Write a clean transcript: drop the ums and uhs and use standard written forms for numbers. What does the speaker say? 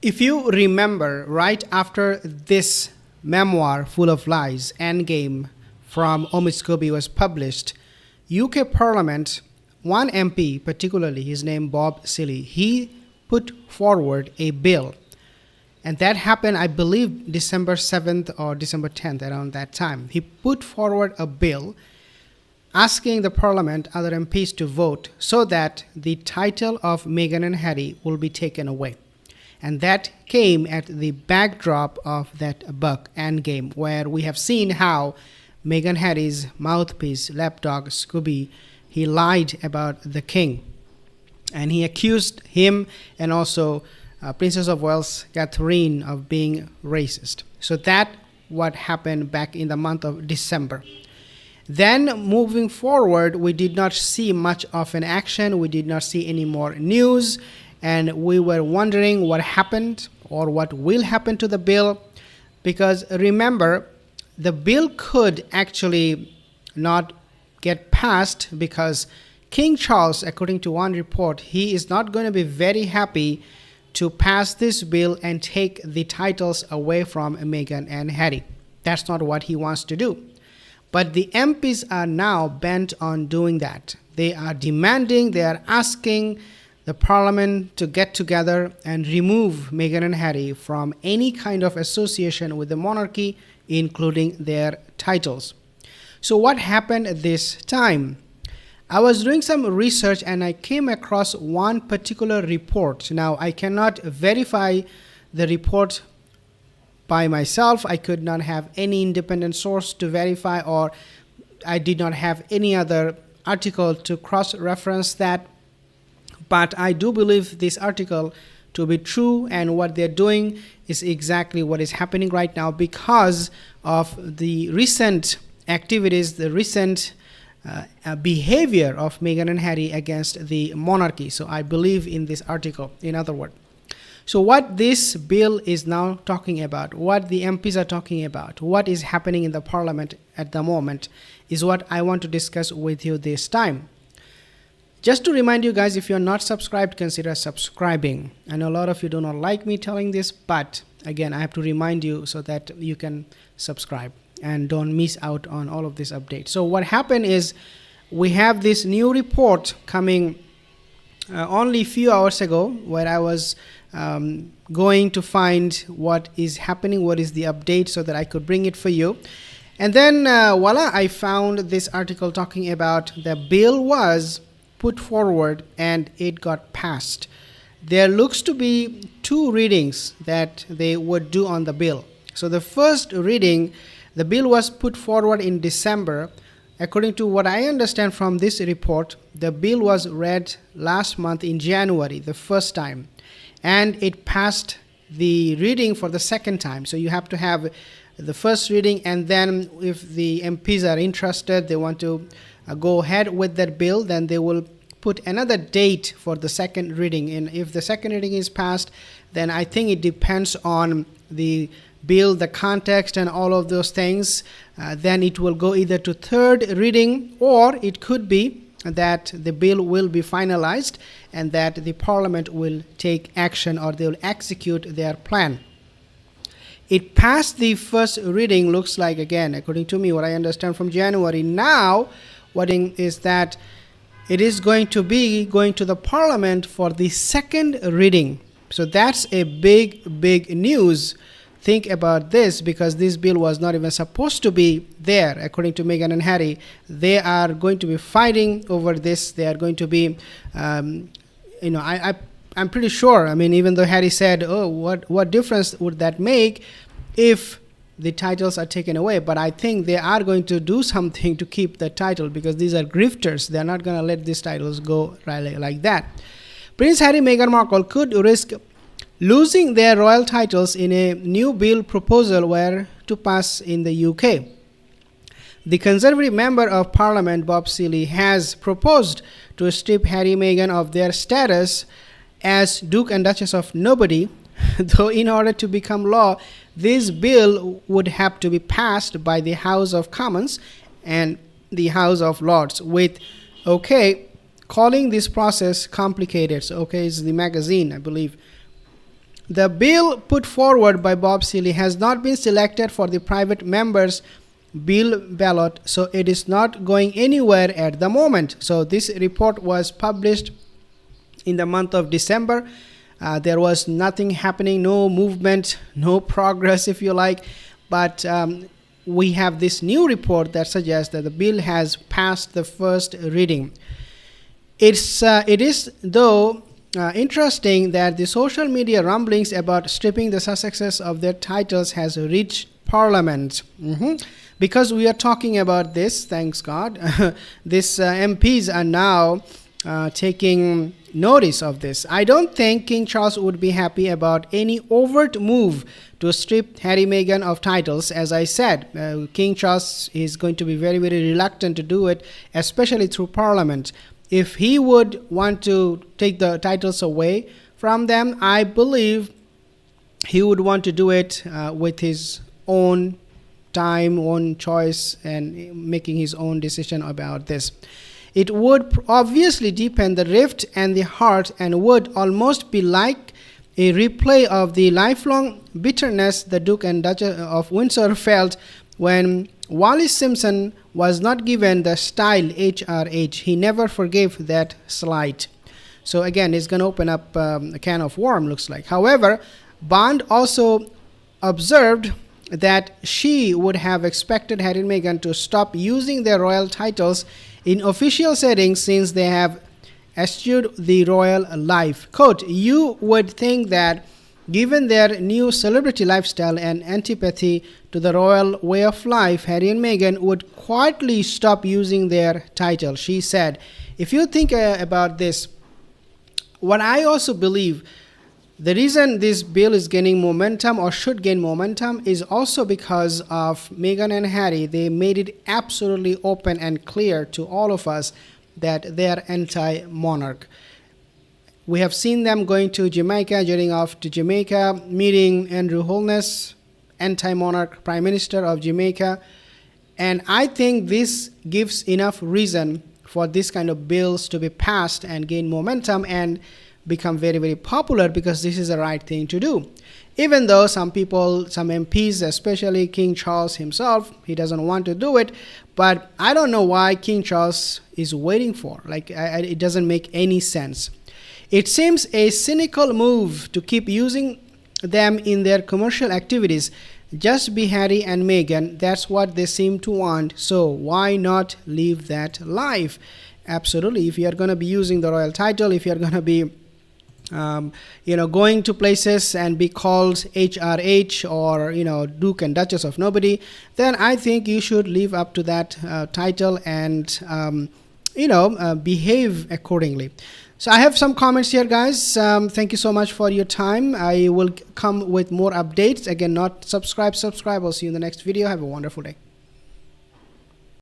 If you remember, right after this memoir full of lies, Endgame from Omid Scobie was published, UK Parliament, one MP particularly, his name Bob Seeley, he put forward a bill. And that happened, I believe, December 7th or December 10th, around that time. He put forward a bill asking the Parliament, other MPs, to vote so that the title of Meghan and Harry will be taken away. And that came at the backdrop of that book, Endgame, where we have seen how Meghan Harry's mouthpiece, lapdog Scobie, he lied about the king. And he accused him and also Princess of Wales, Catherine, of being racist. So that what happened back in the month of December. Then moving forward, we did not see much of an action. We did not see any more news. And we were wondering what happened or what will happen to the bill. Because remember, the bill could actually not get passed because King Charles, according to one report, he is not going to be very happy to pass this bill and take the titles away from Meghan and Harry. That's not what he wants to do. But the MPs are now bent on doing that. They are demanding, they are asking the Parliament to get together and remove Meghan and Harry from any kind of association with the monarchy, including their titles. So what happened at this time? I was doing some research and I came across one particular report. Now, I cannot verify the report by myself. I could not have any independent source to verify, or I did not have any other article to cross-reference that. But I do believe this article to be true, and what they're doing is exactly what is happening right now because of the recent activities, the recent behavior of Meghan and Harry against the monarchy. So I believe in this article, in other words. So what this bill is now talking about, what the MPs are talking about, what is happening in the Parliament at the moment is what I want to discuss with you this time. Just to remind you guys, if you're not subscribed, consider subscribing. I know a lot of you do not like me telling this, but again, I have to remind you so that you can subscribe and don't miss out on all of this update. So what happened is we have this new report coming only a few hours ago where I was going to find what is happening, what is the update so that I could bring it for you. And then voila, I found this article talking about the bill was put forward and it got passed. There looks to be two readings that they would do on the bill. So the first reading, the bill was put forward in December. According to what I understand from this report, the bill was read last month in January, the first time, and it passed the reading for the second time. So you have to have the first reading, and then if the MPs are interested, they want to go ahead with that bill, then they will put another date for the second reading. And if the second reading is passed, then I think it depends on the bill, the context, and all of those things. Then it will go either to third reading, or it could be that the bill will be finalized and that the Parliament will take action or they will execute their plan. It passed the first reading, looks like, again, according to me, what I understand from January. Now, what is that it is going to be going to the Parliament for the second reading. So that's a big news. Think about this, because this bill was not even supposed to be there, according to Meghan and Harry. They are going to be fighting over this. They are going to be, I'm pretty sure. I mean, even though Harry said, "Oh, what difference would that make if the titles are taken away?" But I think they are going to do something to keep the title, because these are grifters. They are not going to let these titles go like that. Prince Harry, Meghan Markle could risk losing their royal titles in a new bill proposal were to pass in the UK. The Conservative Member of Parliament, Bob Seeley, has proposed to strip Harry and Meghan of their status as Duke and Duchess of Nobody, though in order to become law, this bill would have to be passed by the House of Commons and the House of Lords, with calling this process complicated. So is the magazine, I believe. The bill put forward by Bob Seeley has not been selected for the private members' bill ballot, so it is not going anywhere at the moment. So this report was published in the month of December. There was nothing happening, no movement, no progress, if you like. But we have this new report that suggests that the bill has passed the first reading. It is, though, interesting that the social media rumblings about stripping the Sussexes of their titles has reached Parliament. Because we are talking about this, thanks God, these MPs are now taking notice of this. I don't think King Charles would be happy about any overt move to strip Harry Meghan of titles. As I said, King Charles is going to be very, very reluctant to do it, especially through Parliament. If he would want to take the titles away from them, I believe he would want to do it with his own time, own choice, and making his own decision about this. It would obviously deepen the rift and the heart, and would almost be like a replay of the lifelong bitterness the Duke and Duchess of Windsor felt when Wallis Simpson was not given the style HRH. He never forgave that slight. So again, it's going to open up a can of worm, looks like. However, Bond also observed that she would have expected Harry and Meghan to stop using their royal titles in official settings since they have eschewed the royal life. Quote, "You would think that given their new celebrity lifestyle and antipathy to the royal way of life, Harry and Meghan would quietly stop using their title," she said. If you think about this, what I also believe, the reason this bill is gaining momentum or should gain momentum is also because of Meghan and Harry. They made it absolutely open and clear to all of us that they are anti-monarch. We have seen them going to Jamaica, jetting off to Jamaica, meeting Andrew Holness, anti-monarch Prime Minister of Jamaica. And I think this gives enough reason for this kind of bills to be passed and gain momentum and become very, very popular, because this is the right thing to do. Even though some people, some MPs, especially King Charles himself, he doesn't want to do it. But I don't know why King Charles is waiting for. It doesn't make any sense. It seems a cynical move to keep using them in their commercial activities. Just be Harry and Meghan. That's what they seem to want. So why not live that life? Absolutely. If you are going to be using the royal title, if you are going to be going to places and be called HRH or, Duke and Duchess of Nobody, then I think you should live up to that title and, behave accordingly. So I have some comments here, guys. Thank you so much for your time. I will come with more updates. Again, not subscribe. I'll see you in the next video. Have a wonderful day.